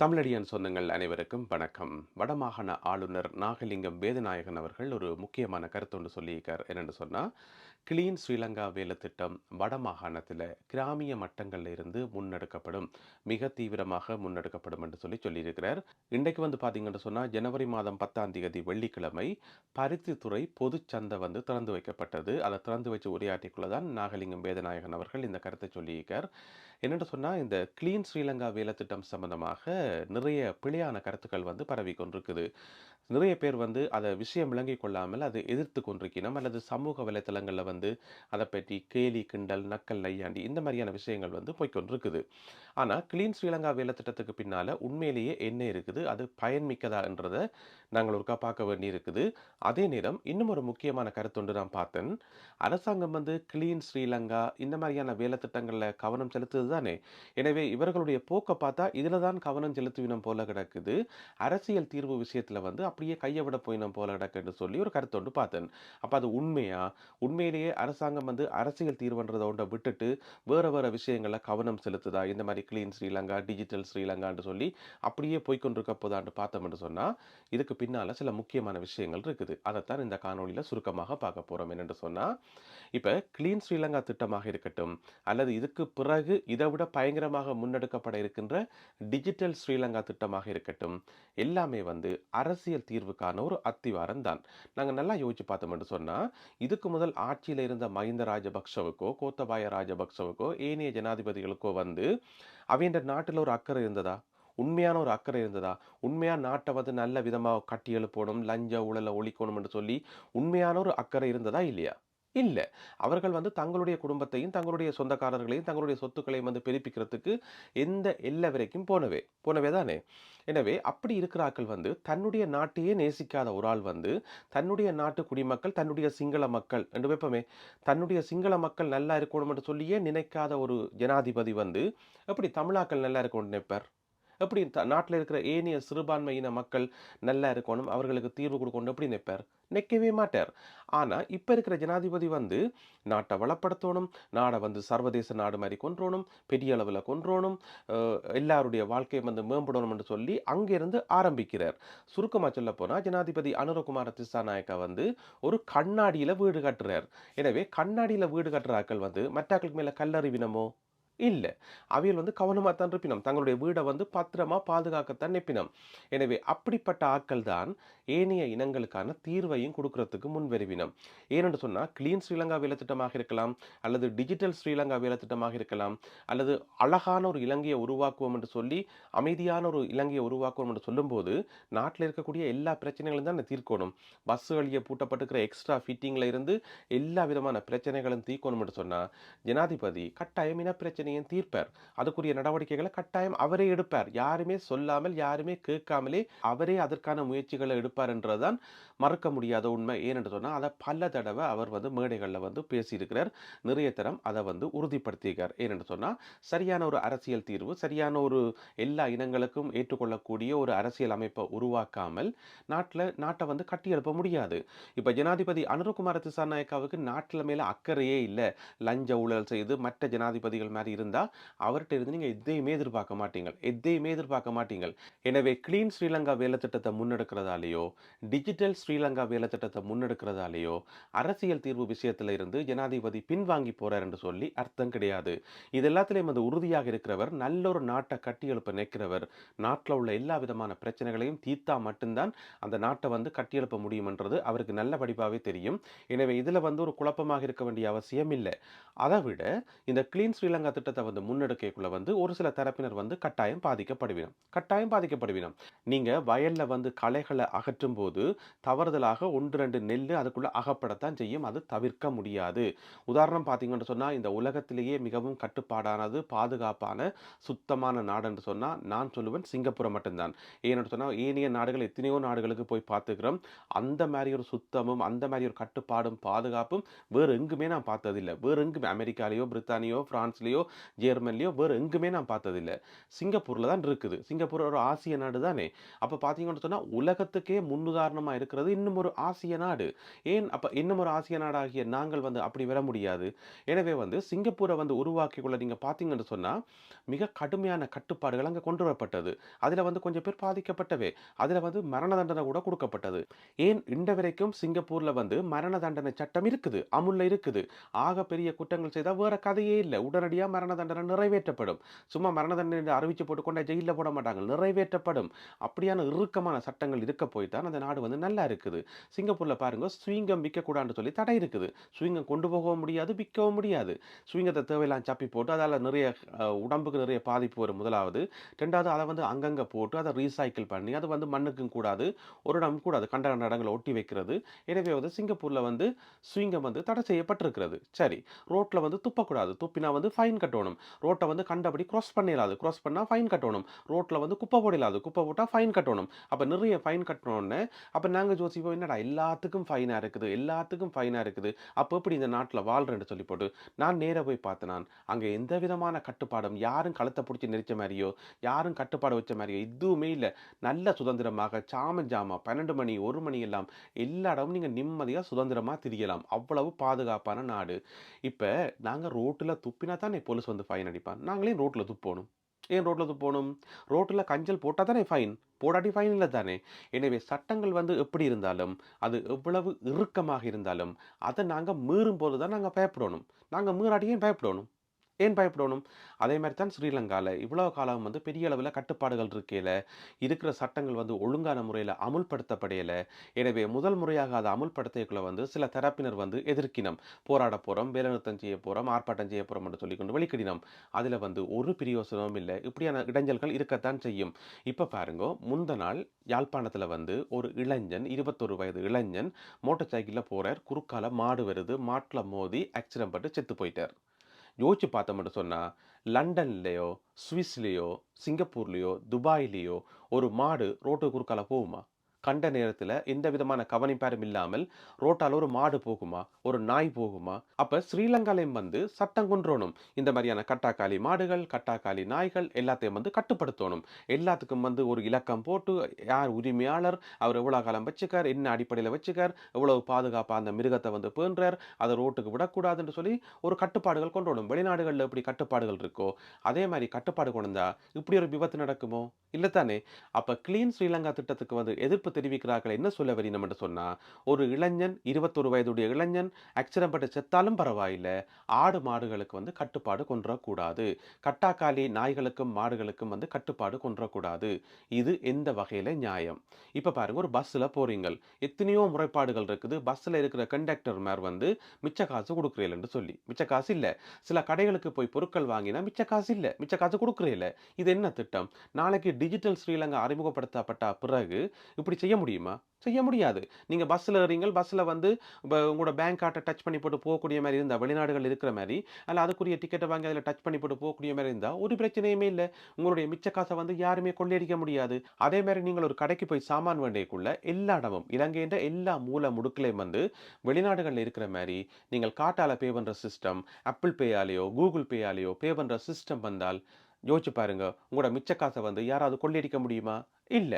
தமிழடியான் சொந்தங்கள் அனைவருக்கும் வணக்கம். வடமாகாண ஆளுநர் நாகலிங்கம் வேதநாயகன் அவர்கள் ஒரு முக்கியமான கருத்தொன்று சொல்லியிருக்கார். என்னென்னு சொன்னா, கிளீன் ஸ்ரீலங்கா வேலை திட்டம் வடமாகாணத்தில் கிராமிய மட்டங்கள்ல இருந்து முன்னெடுக்கப்படும், மிக தீவிரமாக முன்னெடுக்கப்படும் என்று சொல்லியிருக்கிறார். இன்றைக்கு பார்த்தீங்கன்னு சொன்னா, ஜனவரி மாதம் 10ஆம் தேதி வெள்ளிக்கிழமை பருத்தித்துறை பொதுச்சந்தை திறந்து வைக்கப்பட்டது. அதை திறந்து வச்சு உரையாற்றிக்குள்ளதான் நாகலிங்கம் வேதநாயகன் அவர்கள் இந்த கருத்தை சொல்லியிருக்கார். என்னென்னு சொன்னா, இந்த கிளீன் ஸ்ரீலங்கா வேலை திட்டம் சம்பந்தமாக நிறைய பிழையான கருத்துக்கள் பரவி கொண்டிருக்குது. நிறைய பேர் அதை விஷயம் விளங்கிக் கொள்ளாமல் அதை எதிர்த்து கொண்டிருக்கணும், அல்லது சமூக வலைத்தளங்களில் அதை பற்றி கேலி கிண்டல் நக்கல் நையாண்டி இந்த மாதிரியான விஷயங்கள் போய்க்கொண்டிருக்குது. ஆனால் கிளீன் ஸ்ரீலங்கா வேலை திட்டத்துக்கு பின்னால் உண்மையிலேயே என்ன இருக்குது, அது பயன்மிக்கதா என்றதை நாங்கள் ஒருக்கா பார்க்க வேண்டி இருக்குது. அதே நேரம் இன்னும் ஒரு முக்கியமான கருத்தொன்று நான் பார்த்தேன். அரசாங்கம் கிளீன் ஸ்ரீலங்கா இந்த மாதிரியான வேலை திட்டங்களில் கவனம் செலுத்துது தானே. எனவே இவர்களுடைய போக்கை பார்த்தா இதில் தான் கவனம் செலுத்துவினம் போல கிடக்குது, அரசியல் தீர்வு விஷயத்தில் அப்படியே கையை விட போயினம் போல கிடக்குன்னு சொல்லி ஒரு கருத்தொன்று பார்த்தேன். அப்போ அது உண்மையா? உண்மையிலேயே அரசாங்கம் அரசியல் தீர்வுன்றதை ஒன்றை விட்டுட்டு வேற வேற விஷயங்களில் கவனம் செலுத்துதா? இந்த மாதிரி கிளீன் ஸ்ரீலங்கா, டிஜிட்டல் ஸ்ரீலங்கான்னு சொல்லி அப்படியே போய்கொண்டிருக்க போதான்னு பார்த்தோம்னு சொன்னால், இதுக்கு பின்னால் சில முக்கியமான விஷயங்கள் இருக்குது. அதைத்தான் இந்த காணொலியில் சுருக்கமாக பார்க்க போகிறோம். என்னென்னு சொன்னால், இப்போ கிளீன் ஸ்ரீலங்கா திட்டமாக இருக்கட்டும், அல்லது இதுக்கு பிறகு இதை விட பயங்கரமாக முன்னெடுக்கப்பட இருக்கின்ற டிஜிட்டல் ஸ்ரீலங்கா திட்டமாக இருக்கட்டும், எல்லாமே அரசியல் தீர்வுக்கான ஒரு அத்திவாரம் தான். நாங்கள் நல்லா யோசிச்சு பார்த்தோம்னு சொன்னால், இதுக்கு முதல் ஆட்சியில் இருந்த மஹிந்த ராஜபக்ஷவுக்கோ கோத்தபாய ராஜபக்ஷவுக்கோ ஏனைய ஜனாதிபதிகளுக்கோ அவையின் நாட்டில் ஒரு அக்கறை இருந்ததா? உண்மையான ஒரு அக்கறை இருந்ததா? உண்மையா நாட்டை நல்ல விதமாக கட்டி எழுப்பணும், லஞ்ச ஊழலை ஒழிக்கணும் என்று சொல்லி உண்மையான ஒரு அக்கறை இருந்ததா இல்லையா? இல்ல. அவர்கள் தங்களுடைய குடும்பத்தையும், தங்களுடைய சொந்தக்காரர்களையும், தங்களுடைய சொத்துக்களையும் பெருப்பிக்கிறதுக்கு எந்த எல்லை வரைக்கும் போனவே தானே. எனவே அப்படி இருக்கிற ஆட்கள் தன்னுடைய நாட்டையே நேசிக்காத ஒரு ஆள் தன்னுடைய நாட்டு குடிமக்கள், தன்னுடைய சிங்கள மக்கள் என்று வைப்போமே, தன்னுடைய சிங்கள மக்கள் நல்லா இருக்கணும் என்று சொல்லியே நினைக்காத ஒரு ஜனாதிபதி எப்படி தமிழாக்கள் நல்லா இருக்கணும்னு நினைப்பார்? எப்படி நாட்டில் இருக்கிற ஏனைய சிறுபான்மையின மக்கள் நல்லா இருக்கணும், அவர்களுக்கு தீர்வு கொடுக்கணும் எப்படி நினைப்பார்? நிற்கவே மாட்டார். ஆனால் இப்போ இருக்கிற ஜனாதிபதி நாட்டை வளப்படுத்தணும், நாடை சர்வதேச நாடு மாதிரி கொன்றோணும், பெரிய அளவில் கொன்றோணும், எல்லாருடைய வாழ்க்கையை மேம்படணும் என்று சொல்லி அங்கிருந்து ஆரம்பிக்கிறார். சுருக்கமாக சொல்ல போனால், ஜனாதிபதி அனுரகுமார திசாநாயக்கா ஒரு கண்ணாடியில் வீடு கட்டுறார். எனவே கண்ணாடியில் வீடு கட்டுற ஆக்கள் மற்றாக்களுக்கு மேலே கல்லறிவினமோ இல்ல. அவியல் கவனமா தான் இருப்பினம். தங்களுடைய வீட பத்திரமா பாதுகாக்கத்தான் நிற்பினம். எனவே அப்படிப்பட்ட ஆட்கள் தான் ஏனைய இனங்களுக்கான தீர்வையும் கொடுக்கறதுக்கு முன்வருவினம். ஏனென்று சொன்னா, கிளீன் ஸ்ரீலங்கா வேலை திட்டமாக இருக்கலாம், அல்லது டிஜிட்டல் ஸ்ரீலங்கா வேலை திட்டமாக இருக்கலாம், அல்லது அழகான ஒரு இலங்கையை உருவாக்குவோம் என்று சொல்லி அமைதியான ஒரு இலங்கையை உருவாக்குவோம் என்று சொல்லும்போது, நாட்டில் இருக்கக்கூடிய எல்லா பிரச்சனைகளும் தான் தீர்க்கணும். பஸ் வழியே பூட்டப்பட்டிருக்கிற எக்ஸ்ட்ரா ஃபிட்டிங்ல இருந்து எல்லா விதமான பிரச்சனைகளும் தீர்க்கணும் என்று சொன்னா, ஜனாதிபதி கட்டாயம் இனப்பிரச்சனையும் தீர்ப்பார். அதுக்குரிய நடவடிக்கைகளை கட்டாயம் அவரே எடுப்பார். யாருமே சொல்லாமல், யாருமே கேட்காமலே அவரே அதற்கான முயற்சிகளை எடுப்பார் என்றுதான் மறக்க முடியாத உண்மை. ஏனென்று சொன்னால், அதை பல தடவை அவர் மேடைகளில் பேசியிருக்கிறார். நிறைய தரம் அதை உறுதிப்படுத்தியிருக்கார். ஏனென்று சொன்னால், சரியான ஒரு அரசியல் தீர்வு, சரியான ஒரு எல்லா இனங்களுக்கும் ஏற்றுக்கொள்ளக்கூடிய ஒரு அரசியல் அமைப்பை உருவாக்காமல் நாட்டை கட்டியெழுப்ப முடியாது. இப்போ ஜனாதிபதி அனுரகுமார திசாநாயக்காவுக்கு நாட்டில் மேல அக்கறையே இல்லை, லஞ்ச ஊழல் செய்து மற்ற ஜனாதிபதிகள் மாதிரி இருந்தா அவர்கிட்ட இருந்து நீங்க எதையுமே எதிர்பார்க்க மாட்டீங்கள். எனவே கிளீன் ஸ்ரீலங்கா வேலை திட்டத்தை முன்னெடுக்கிறதாலேயோ, டிஜிட்டல் ஸ்ரீலங்கா வேலை திட்டத்தை முன்னெடுக்கிறதாலேயோ அரசியல் தீர்வு விஷயத்துல இருந்து ஜனாதிபதி பின்வாங்கி போறார் என்று சொல்லி அர்த்தம் கிடையாது. இது எல்லாத்திலையும் உறுதியாக இருக்கிறவர், நல்ல ஒரு நாட்டை கட்டி எழுப்ப நிற்கிறவர், நாட்டில் உள்ள எல்லா விதமான பிரச்சனைகளையும் தீர்த்தா மட்டும்தான் அந்த நாட்டை கட்டியெழுப்ப முடியும் என்றது அவருக்கு நல்ல படிப்பாகவே தெரியும். எனவே இதுல ஒரு குழப்பமாக இருக்க வேண்டிய அவசியம் இல்லை. அதை விட இந்த கிளீன் ஸ்ரீலங்கா திட்டத்தை முன்னெடுக்கக்குள்ள ஒரு சில தரப்பினர் கட்டாயம் பாதிக்கப்படுவினம். நீங்க வயல்ல களைகளை அகற்றும் போது தவறுதலாக 1-2 நெல்லு அதுக்குள்ள அகப்படத்தான் செய்யும். அது தவிர்க்க முடியாது. உதாரணம் பார்த்தீங்கன்னு சொன்னா, இந்த உலகத்திலேயே மிகவும் கட்டுப்பாடானது, பாதுகாப்பான, சுத்தமான நாடு என்று சொன்னா நான் சொல்லுவேன் சிங்கப்பூரை மட்டும்தான். ஏன்னு சொன்னா, ஏனைய நாடுகள் எத்தனையோ நாடுகளுக்கு போய் பார்த்துக்கிறோம். அந்த மாதிரி ஒரு சுத்தமும், அந்த மாதிரி ஒரு கட்டுப்பாடும் பாதுகாப்பும் வேறு எங்குமே நான் பார்த்ததில்லை. வேறு எங்குமே அமெரிக்காலேயோ, பிரித்தானியோ, பிரான்ஸ்லேயோ ஜெர்மன்லயோ வேறு எங்குமே நான் பார்த்ததில்ல. சிங்கப்பூர்ல தான் இருக்குது. சிங்கப்பூர் ஒரு ஆசிய நாடு தானே. அப்ப பார்த்தீங்கன்னு சொன்னா, உலகத்துக்கே முன்னுதாரணமா இருக்கிறது இன்னும் ஒரு ஆசிய நாடு. ஏன் அப்ப இன்னும் ஒரு ஆசிய நாடாகிய நாங்கள் வந்து அப்படி வர முடியாது? எனவே வந்து சிங்கப்பூர வந்து உருவாக்கிக்கொள்ள நீங்க பார்த்தீங்கன்னு சொன்னா, மிக கடுமையான கட்டுப்பாடுகள் அங்க கொண்டு வரப்பட்டது. அதுல வந்து கொஞ்சம் பேர் பாதிக்கப்பட்டவே. அதுல வந்து மரண தண்டனை கூட குடுக்கப்பட்டது. ஏன் இன்று வரைக்கும் சிங்கப்பூர்ல வந்து மரண தண்டனை சட்டம் இருக்குது. அமுல்ல இருக்குது. ஆக பெரிய குற்றங்கள் செய்தா வேற கதையே இல்ல. உடனடியா மரண தண்டனை நிறைவேற்றப்படும். சும்மா மரண தண்டனை அறிவிச்சு போட்டு கொண்டு ஜெயில்ல போட மாட்டாங்க. நிறைவேற்றப்படும். அப்படியான இறுக்கமான சட்டங்கள் இருக்க போய் தான் அந்த நாடு வந்து நல்லா இருக்குது. சிங்கப்பூர்ல பாருங்க ஸ்விங்கம் விற்கக்கூடாதுன்னு சொல்லி தடை இருக்குது. ஸ்விங்கம் கொண்டு போகவும் முடியாது, விற்கவும் முடியாது. ஸ்விங்கத்த தேவையில்லாம சப்பி போட்டு அதால நிறைய உடம்புக்கு நிறைய பாதிப்பு வரும் முதலாவது. 2வது அத வந்து அங்கங்க போட்டு அத ரீசைக்கிள் பண்ணி அது வந்து மண்ணுக்கும் கூடாது, ஒரு இடம் கூடாது. கண்ட கண்ட இடங்கள்ல ஒட்டி வைக்கிறது. எனவே வந்து சிங்கப்பூர்ல வந்து ஸ்விங்கம் வந்து தடை செய்யப்பட்டிருக்கிறது. சரி. ரோட்ல வந்து துப்பக்கூடாது. துப்பினா வந்து ஃபைன் கட்டணும். ரோட்ட வந்து கண்டபடி கிராஸ் பண்ணிறாது. கிராஸ் பண்ணா ஃபைன் கட்டணும். ரோட்ல வந்து குப்பை போடலாது. குப்பை போட்டா ஃபைன் கட்டணும். அப்ப நிறைய ஃபைன் கட்டணும்னு அப்ப நாங்க யோசிப்போம் என்னடா எல்லாத்துக்கும் ஃபைனா இருக்குது. எல்லாத்துக்கும் ஃபைனா இருக்குது. அப்ப எப்படி இந்த நாட்டுல வாழ்றேன்னு சொல்லி போட்டு நான் நேரா போய் பார்த்தேன் நான். அங்க எந்த விதமான கட்டுப்பாடும் யாரும் கழுத்த புடிச்சு நெரிச்ச மாரியோ, யாரும் கட்டுப்பாடு வச்ச மாரியோ எதுவுமே இல்ல. நல்ல சுதந்திரமாக சாமஞ்சாமா 12 மணி, 1 மணி எல்லாம் எல்லா இடமும் நீங்க நிம்மதியா சுதந்திரமா திரியலாம். அவ்வளவு பாதுகாப்பான நாடு. இப்ப நாங்க ரோட்டுல துப்பினா தானே போலீஸ் வந்து ஃபைன் அடிப்பான். நாங்களே ரோட்ல துப்போணும். ஏன் ரோட்ல துப்போணும்? ரோட்ல கஞ்சல் போட்டா தானே ஃபைன். போடாட்டி ஃபைன் இல்ல தானே. எனவே சட்டங்கள் வந்து எப்படி இருந்தாலும், அது எவ்வளவு இறுக்கமாக இருந்தாலும், அத நாங்க மீறும்போது தான் நாங்க பயப்படணும். நாங்க மீறாட்டி ஏன் பயப்படணும்? ஏன் பயப்படணும்? அதே மாரி தான் ஸ்ரீலங்கால இவ்வளோ காலம் வந்து பெரிய அளவுல கட்டுப்பாடுகள் இருக்கையில, இருக்கிற சட்டங்கள் வந்து ஒழுங்கான முறையில அமுல்படுத்தப்படையல. எனவே முதல் முறையாக அத அமுல்படுத்தக்குள்ள வந்து சில தரப்பினர் வந்து எதிர்க்கினம். போராடப் போறோம், வேலைநிறுத்தம் செய்ய போறோம், ஆர்ப்பாட்டம் செய்ய போறோம் என்று சொல்லிக்கொண்டு வெளிக்கிடினம். அதுல வந்து ஒரு பிரயோசனமும் இல்ல. இப்படியான இடைஞ்சல்கள் இருக்கத்தான் செய்யும். இப்ப பாருங்கோ, முந்த நாள் யாழ்ப்பாணத்துல வந்து ஒரு இளைஞன் 21 வயது இளைஞன் மோட்டார் சைக்கிள்ல போறார். குறுக்கால மாடு வருது. மாட்ல மோதி ஆக்சிடென்ட் பட்டு செத்து போயிட்டார். யோசிச்சு பார்த்தோம்னு சொன்னா, லண்டன்லயோ, சுவிஸ்லயோ, சிங்கப்பூர்லயோ, துபாய்லயோ ஒரு மாடு ரோட்டு குறுக்கால போகுமா? கண்ட நேரத்துல எந்த விதமான கவனிப்பாரும் இல்லாமல் ரோட்டால ஒரு மாடு போகுமா? ஒரு நாய் போகுமா? அப்ப ஸ்ரீலங்காலயும் வந்து சட்டம் கொண்டுவரணும். இந்த மாதிரியான கட்டாக்காலி மாடுகள், கட்டாக்காலி நாய்கள் எல்லாத்தையும் வந்து கட்டுப்படுத்தணும். எல்லாத்துக்கும் வந்து ஒரு இலக்கம் போட்டு யார் உரிமையாளர், அவர் எவ்வளவு காலம் வச்சுக்கார், என்ன அடிப்படையில வச்சுக்கார், எவ்வளவு பாதுகாப்பா அந்த மிருகத்தை வந்து பேணுறார், அதை ரோட்டுக்கு விடக்கூடாதுன்னு சொல்லி ஒரு கட்டுப்பாடுகள் கொண்டு வரணும். வெளிநாடுகள்ல எப்படி கட்டுப்பாடுகள் இருக்கோ, அதே மாரி கட்டுப்பாடு கொண்டு வந்தா இப்படி ஒரு விபத்து நடக்குமோ? இல்லத்தானே? அப்ப கிளீன் ஸ்ரீலங்கா திட்டத்துக்கு வந்து எதிர்ப்பு தெரிவிக்கிறார்கள். என்ன சொல்ல வரீனம் என்று சொன்னா, ஒரு இளைஞன் 21 வயதுடைய இளைஞன் ஆக்சிடென்ட் பட்டு செத்தாலும் பரவாயில்ல. ஆடு, மாடுகளுக்கு வந்து கட்டுப்பாடு கொண்டு வரக்கூடாது. கட்டாக்காலி நாய்களுக்கும், மாடுகளுக்கும் வந்து கட்டுப்பாடு கொண்டு வரக்கூடாது. இது எந்த வகையில நியாயம்? இப்ப பாருங்க ஒரு பஸ்ல போறீங்கள். எத்தனையோ முறைப்பாடுகள் இருக்குது. பஸ்ல இருக்கிற கண்டக்டர் மார் வந்து மிச்ச காசு குடுக்குறீலன்னு சொல்லி. மிச்ச காசு இல்ல. சில கடைகளுக்கு போய் பொருட்கள் வாங்கினா மிச்ச காசு இல்ல. மிச்ச காசு குடுக்குறீல. இது என்ன திட்டம்? நாளைக்கு டிஜிட்டல் ஸ்ரீலங்கா அறிமுகப்படுத்தப்பட்ட பிறகு இப்படி செய்ய முடியுமா? செய்ய முடியாது. நீங்க பஸ்ல ஏறீங்கள். பஸ்ல வந்து உங்களோட பேங்க் கார்ட டச் பண்ணி போட்டு போகக்கூடிய மாரி இருந்தா, வெளிநாடுகள் இருக்கிற மாரி, அல்ல அதுக்குரிய டிக்கெட்ட வாங்கி அதில டச் பண்ணி போட்டு போகக்கூடிய மாரி இருந்தா, ஒரு பிரச்சனையுமே இல்ல. உங்களுடைய மிச்ச காச வந்து யாருமே கொள்ளையடிக்க முடியாது. அதே மாரி நீங்கள் ஒரு கடைக்கு போய் சாமான் வேண்டியக்குள்ள எல்லா இடமும் இலங்கைன்ற எல்லா மூல முடுக்குலயும் வந்து வெளிநாடுகள்ல இருக்கிற மாரி, நீங்கள் கார்ட்டால பே பண்ற சிஸ்டம், Apple Payயாலயோ, Google Payயாலயோ பே பண்ற சிஸ்டம் வந்தால், யோசிச்சு பாருங்க. உங்களோட மிச்ச காச வந்து யாராவது கொள்ளையடிக்க முடியுமா? இல்ல.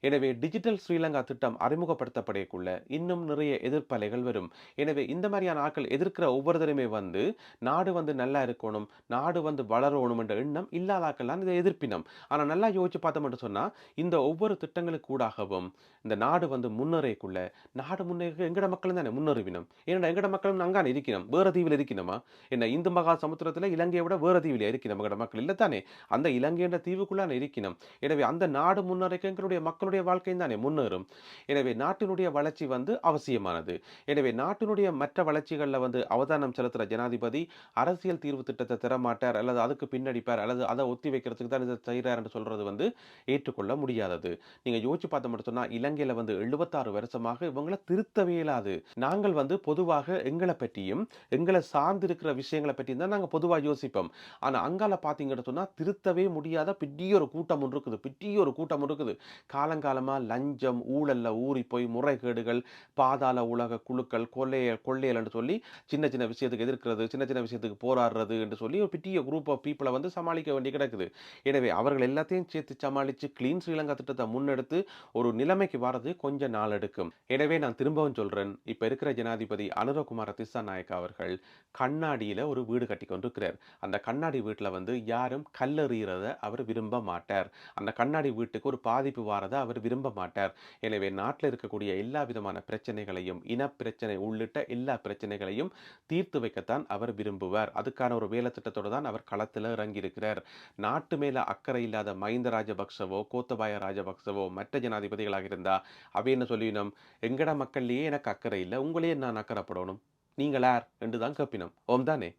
எனவே டிஜிட்டல் ஸ்ரீலங்கா திட்டம் அறிமுகப்படுத்தப்படக்குள்ள இன்னும் நிறைய எதிர்ப்பலைகள் வரும். எனவே இந்த மாதிரியான ஆட்கள் எதிர்க்கிற ஒவ்வொருத்தருமே வந்து நாடு வந்து நல்லா இருக்கணும், நாடு வந்து வளரணும் என்ற எண்ணம் இல்லாத ஆட்கள் தான் இதை எதிர்ப்பினம். ஆனா நல்லா யோசிச்சு பார்த்தோம்னு சொன்னா, இந்த ஒவ்வொரு திட்டங்களுக்கு ஊடாகவும் இந்த நாடு வந்து முன்னேறக்குள்ள நாடு முன்னேற எங்கட மக்களும் தானே முன்னேறுவினம். ஏன்னா எங்கட மக்களும் அங்கான இருக்கணும். வேற தீவில் இருக்கணுமா? என்ன இந்து மகா சமுத்திரத்துல இலங்கையை விட வேற தீவில் இருக்கணும் எங்கட மக்கள் இல்ல தானே? அந்த இலங்கை என்ற தீவுக்குள்ளான இருக்கணும். எனவே அந்த நாடு முன்னேறக்கு எங்களுடைய மக்களுடைய வாழ்க்கையும் தானே முன்னேறும். எனவே நாட்டினுடைய வளர்ச்சி வந்து அவசியமானது. எனவே நாட்டினுடைய மற்ற வளர்ச்சிகள்ல வந்து அவதானம் செலுத்துற ஜனாதிபதி அரசியல் தீர்வு திட்டத்தை தரமாட்டார், அல்லது அதுக்கு பின்னடிப்பார், அல்லது அதை ஒத்தி வைக்கிறதுக்கு தான் இதை செய்கிறார் என்று சொல்றது வந்து ஏற்றுக்கொள்ள முடியாதது. நீங்க யோசிச்சு பார்த்த மட்டும் சொன்னா, இலங்கையில வந்து 76 வருஷமாக இவங்களை திருத்தவே இயலாது. நாங்கள் வந்து பொதுவாக எங்களை பற்றியும் எங்களை சார்ந்திருக்கிற விஷயங்களை பற்றியும் தான் நாங்க பொதுவாக யோசிப்போம். ஆனா அங்கால பாத்தீங்கன்னு சொன்னா திருத்தவே முடியாத பெரிய ஒரு கூட்டம் ஒன்று இருக்குது. பெரிய ஒரு கூட்டம் இருக்குது. போகுது. காலங்காலமா லஞ்சம், ஊழல்ல ஊறி போய் முறைகேடுகள், பாதாள உலக குழுக்கள், கொள்ளையல் என்று சொல்லி சின்ன சின்ன விஷயத்துக்கு எதிர்க்கிறது, சின்ன சின்ன விஷயத்துக்கு போராடுறது என்று சொல்லி ஒரு பெரிய குரூப் ஆஃப் பீப்பிள வந்து சமாளிக்க வேண்டி கிடக்குது. எனவே அவர்கள் எல்லாத்தையும் சேர்த்து சமாளிச்சு கிளீன் ஸ்ரீலங்கா திட்டத்த முன்னெடுத்து ஒரு நிலைமைக்கு வரது கொஞ்ச நாள் எடுக்கும். எனவே நான் திரும்பவும் சொல்றேன், இப்ப இருக்கிற ஜனாதிபதி அனுரகுமார திஸ்ஸாநாயக்க அவர்கள் கண்ணாடியில ஒரு வீடு கட்டிக் கொண்டிருக்கிறார். அந்த கண்ணாடி வீட்ல வந்து யாரும் கல்லெறியறத அவர் விரும்ப மாட்டார். அந்த கண்ணாடி வீட்டுக்கு ஒரு பாதிப்பு வாரத அவர் விரும்ப மாட்டார். எனவே நாட்டில இருக்கக்கூடிய எல்லா விதமான பிரச்சனைகளையும், இனப்பிரச்சனை உள்ளிட்ட எல்லா பிரச்சனைகளையும் தீர்த்து வைக்கத்தான் அவர் விரும்புவார். அதுக்கான ஒரு வேலை திட்டத்தோட தான் அவர் களத்தில இறங்கியிருக்கிறார். நாட்டு மேல அக்கறை இல்லாத மஹிந்த ராஜபக்சவோ, கோத்தபாய ராஜபக்சவோ மற்ற ஜனாதிபதிகளாக இருந்தா, அவை என்ன சொல்லிவினம், "எங்கட மக்கள்லயே எனக்கு அக்கறை இல்ல. உங்களையே நான் அக்கறைப்படணும். நீங்கள் யார்?" என்று தான் கேட்பினம். ஓம் தானே?